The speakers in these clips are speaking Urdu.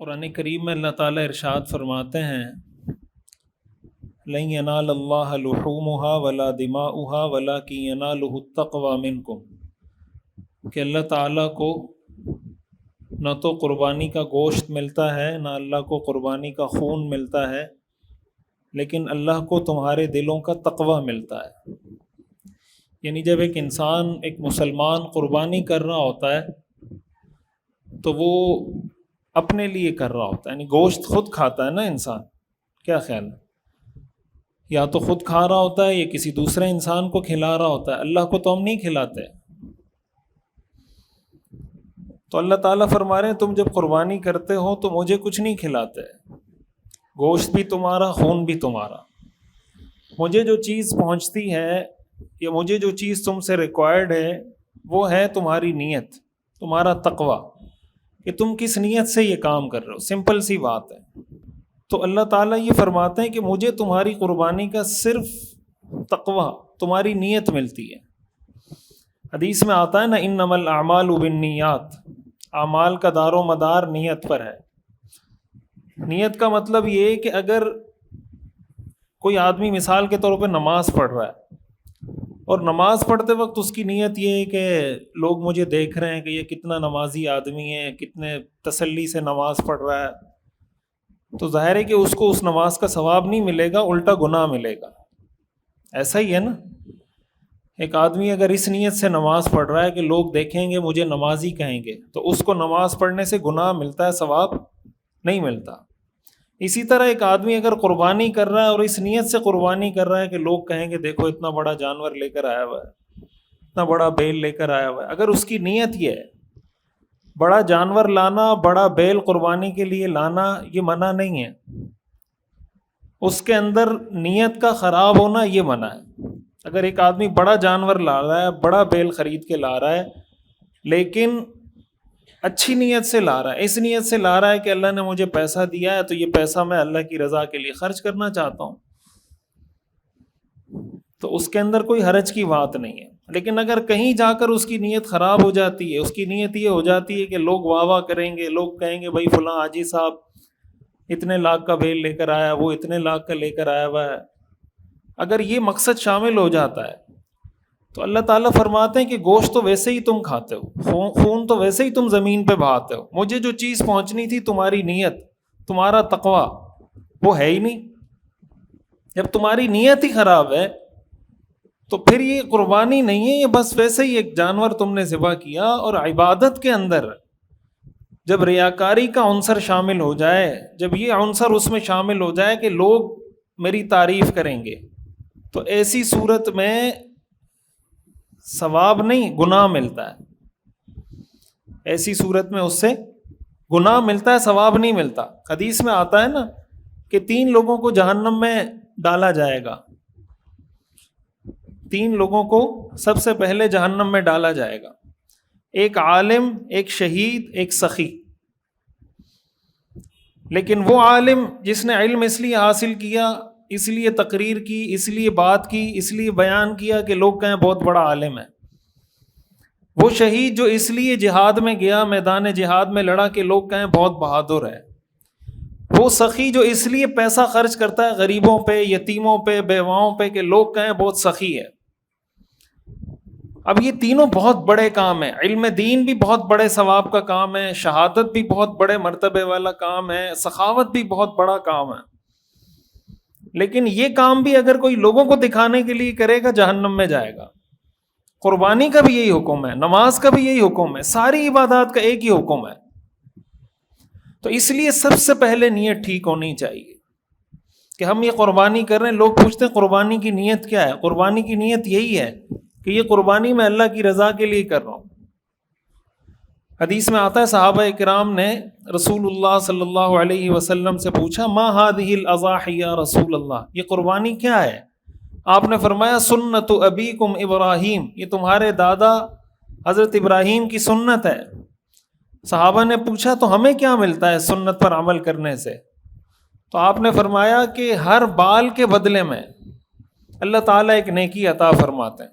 قرآن کریم میں اللہ تعالیٰ ارشاد فرماتے ہیں لن ینال اللہ لحومها ولا دماؤها ولکن ینالہ التقوی منکم، کہ اللہ تعالیٰ کو نہ تو قربانی کا گوشت ملتا ہے، نہ اللہ کو قربانی کا خون ملتا ہے، لیکن اللہ کو تمہارے دلوں کا تقوی ملتا ہے۔ یعنی جب ایک انسان، ایک مسلمان قربانی کر رہا ہوتا ہے تو وہ اپنے لیے کر رہا ہوتا ہے، یعنی گوشت خود کھاتا ہے نا انسان، کیا خیال ہے؟ یا تو خود کھا رہا ہوتا ہے یا کسی دوسرے انسان کو کھلا رہا ہوتا ہے، اللہ کو تو ہم نہیں کھلاتے۔ تو اللہ تعالیٰ فرما رہے ہیں تم جب قربانی کرتے ہو تو مجھے کچھ نہیں کھلاتے، گوشت بھی تمہارا، خون بھی تمہارا۔ مجھے جو چیز پہنچتی ہے یا مجھے جو چیز تم سے ریکوائرڈ ہے وہ ہے تمہاری نیت، تمہارا تقوی، کہ تم کس نیت سے یہ کام کر رہے ہو، سمپل سی بات ہے۔ تو اللہ تعالیٰ یہ فرماتے ہیں کہ مجھے تمہاری قربانی کا صرف تقوی، تمہاری نیت ملتی ہے۔ حدیث میں آتا ہے نا انما الاعمال بالنیات، اعمال کا دار و مدار نیت پر ہے۔ نیت کا مطلب یہ ہے کہ اگر کوئی آدمی مثال کے طور پہ نماز پڑھ رہا ہے اور نماز پڑھتے وقت اس کی نیت یہ ہے کہ لوگ مجھے دیکھ رہے ہیں کہ یہ کتنا نمازی آدمی ہے، کتنے تسلی سے نماز پڑھ رہا ہے، تو ظاہر ہے کہ اس کو اس نماز کا ثواب نہیں ملے گا، الٹا گناہ ملے گا۔ ایسا ہی ہے نا، ایک آدمی اگر اس نیت سے نماز پڑھ رہا ہے کہ لوگ دیکھیں گے مجھے نمازی کہیں گے، تو اس کو نماز پڑھنے سے گناہ ملتا ہے، ثواب نہیں ملتا۔ اسی طرح ایک آدمی اگر قربانی کر رہا ہے اور اس نیت سے قربانی کر رہا ہے کہ لوگ کہیں گے دیکھو اتنا بڑا جانور لے کر آیا ہوا ہے، اتنا بڑا بیل لے کر آیا ہوا ہے، اگر اس کی نیت یہ ہے، بڑا جانور لانا، بڑا بیل قربانی کے لیے لانا یہ منع نہیں ہے، اس کے اندر نیت کا خراب ہونا یہ منع ہے۔ اگر ایک آدمی بڑا جانور لا رہا ہے، بڑا بیل خرید کے لا رہا ہے، لیکن اچھی نیت سے لا رہا ہے، اس نیت سے لا رہا ہے کہ اللہ نے مجھے پیسہ دیا ہے تو یہ پیسہ میں اللہ کی رضا کے لیے خرچ کرنا چاہتا ہوں، تو اس کے اندر کوئی حرج کی بات نہیں ہے۔ لیکن اگر کہیں جا کر اس کی نیت خراب ہو جاتی ہے، اس کی نیت یہ ہو جاتی ہے کہ لوگ واہ واہ کریں گے، لوگ کہیں گے بھائی فلاں حاجی صاحب اتنے لاکھ کا بیل لے کر آیا، وہ اتنے لاکھ کا لے کر آیا ہوا ہے، اگر یہ مقصد شامل ہو جاتا ہے تو اللہ تعالیٰ فرماتے ہیں کہ گوشت تو ویسے ہی تم کھاتے ہو، خون تو ویسے ہی تم زمین پہ بہاتے ہو، مجھے جو چیز پہنچنی تھی تمہاری نیت، تمہارا تقوی، وہ ہے ہی نہیں۔ جب تمہاری نیت ہی خراب ہے تو پھر یہ قربانی نہیں ہے، یہ بس ویسے ہی ایک جانور تم نے ذبح کیا۔ اور عبادت کے اندر جب ریاکاری کا عنصر شامل ہو جائے، جب یہ عنصر اس میں شامل ہو جائے کہ لوگ میری تعریف کریں گے، تو ایسی صورت میں ثواب نہیں گناہ ملتا ہے، ایسی صورت میں اس سے گناہ ملتا ہے، ثواب نہیں ملتا۔ حدیث میں آتا ہے نا کہ 3 لوگوں کو جہنم میں ڈالا جائے گا، 3 لوگوں کو سب سے پہلے جہنم میں ڈالا جائے گا، ایک عالم، ایک شہید، ایک سخی۔ لیکن وہ عالم جس نے علم اس لیے حاصل کیا، اس لیے تقریر کی، اس لیے بات کی، اس لیے بیان کیا کہ لوگ کہیں بہت بڑا عالم ہے۔ وہ شہید جو اس لیے جہاد میں گیا، میدان جہاد میں لڑا کہ لوگ کہیں بہت بہادر ہے۔ وہ سخی جو اس لیے پیسہ خرچ کرتا ہے غریبوں پہ، یتیموں پہ، بیواؤں پہ کہ لوگ کہیں بہت سخی ہے۔ اب یہ تینوں بہت بڑے کام ہیں، علم دین بھی بہت بڑے ثواب کا کام ہے، شہادت بھی بہت بڑے مرتبے والا کام ہے، سخاوت بھی بہت بڑا کام ہے، لیکن یہ کام بھی اگر کوئی لوگوں کو دکھانے کے لیے کرے گا جہنم میں جائے گا۔ قربانی کا بھی یہی حکم ہے، نماز کا بھی یہی حکم ہے، ساری عبادات کا ایک ہی حکم ہے۔ تو اس لیے سب سے پہلے نیت ٹھیک ہونی چاہیے کہ ہم یہ قربانی کر رہے ہیں۔ لوگ پوچھتے ہیں قربانی کی نیت کیا ہے؟ قربانی کی نیت یہی ہے کہ یہ قربانی میں اللہ کی رضا کے لیے کر رہا ہوں۔ حدیث میں آتا ہے صحابہ کرام نے رسول اللہ صلی اللہ علیہ وسلم سے پوچھا ما هذه الاضاحی یا رسول اللہ، یہ قربانی کیا ہے؟ آپ نے فرمایا سنت ابیکم ابراہیم، یہ تمہارے دادا حضرت ابراہیم کی سنت ہے۔ صحابہ نے پوچھا تو ہمیں کیا ملتا ہے سنت پر عمل کرنے سے؟ تو آپ نے فرمایا کہ ہر بال کے بدلے میں اللہ تعالیٰ ایک نیکی عطا فرماتے ہیں۔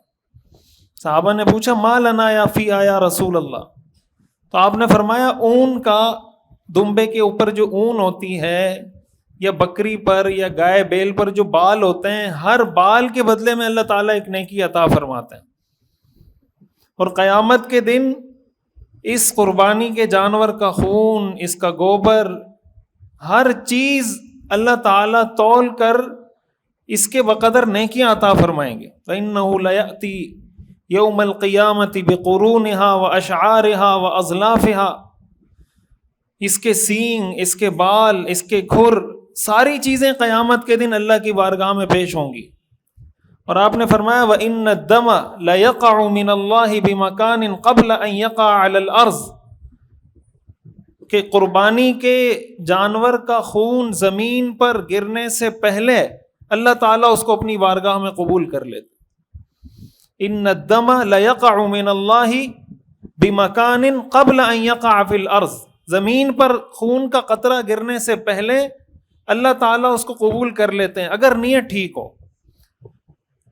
صحابہ نے پوچھا ما لنا یا فی آیا رسول اللہ، تو آپ نے فرمایا اون کا دمبے کے اوپر جو اون ہوتی ہے یا بکری پر یا گائے بیل پر جو بال ہوتے ہیں، ہر بال کے بدلے میں اللہ تعالیٰ ایک نیکی عطا فرماتے ہیں. اور قیامت کے دن اس قربانی کے جانور کا خون، اس کا گوبر، ہر چیز اللہ تعالیٰ تول کر اس کے بقدر نیکیاں عطا فرمائیں گے. فَإِنَّهُ لَيَأْتِي يَوْمَ الْقِيَامَةِ بِقُرُونِهَا وَأَشْعَارِهَا وَأَظْلَافِهَا، اس کے سینگ، اس کے بال، اس کے کھر، ساری چیزیں قیامت کے دن اللہ کی بارگاہ میں پیش ہوں گی. اور آپ نے فرمایا وَإِنَّ الدَّمَ لَيَقَعُ مِنَ اللَّهِ بِمَكَانٍ قَبْلَ أَن يَقَعَ عَلَى الْأَرْضِ، کہ قربانی کے جانور کا خون زمین پر گرنے سے پہلے اللہ تعالیٰ اس کو اپنی بارگاہ میں قبول کر لیتے. ان الدم لیقع من اللہ بمکان قبل ان یقع فی الارض، زمین پر خون کا قطرہ گرنے سے پہلے اللہ تعالیٰ اس کو قبول کر لیتے ہیں اگر نیت ٹھیک ہو.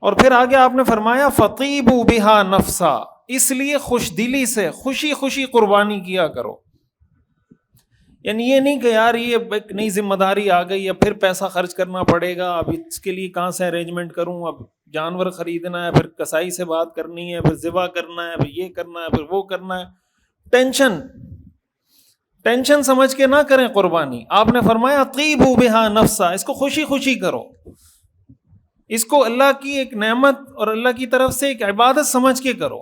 اور پھر آگے آپ نے فرمایا فطیبوا بہا نفسا، اس لیے خوش دلی سے خوشی خوشی قربانی کیا کرو. یعنی یہ نہیں کہ یار یہ ایک نئی ذمہ داری آ گئی، اب پھر پیسہ خرچ کرنا پڑے گا، اب اس کے لیے کہاں سے ارینجمنٹ کروں، اب جانور خریدنا ہے، پھر کسائی سے بات کرنی ہے، پھر ذبح کرنا ہے، پھر یہ کرنا ہے، پھر وہ کرنا ہے. ٹینشن سمجھ کے نہ کریں قربانی. آپ نے فرمایا طیبوا بہا نفسا، اس کو خوشی خوشی کرو، اس کو اللہ کی ایک نعمت اور اللہ کی طرف سے ایک عبادت سمجھ کے کرو.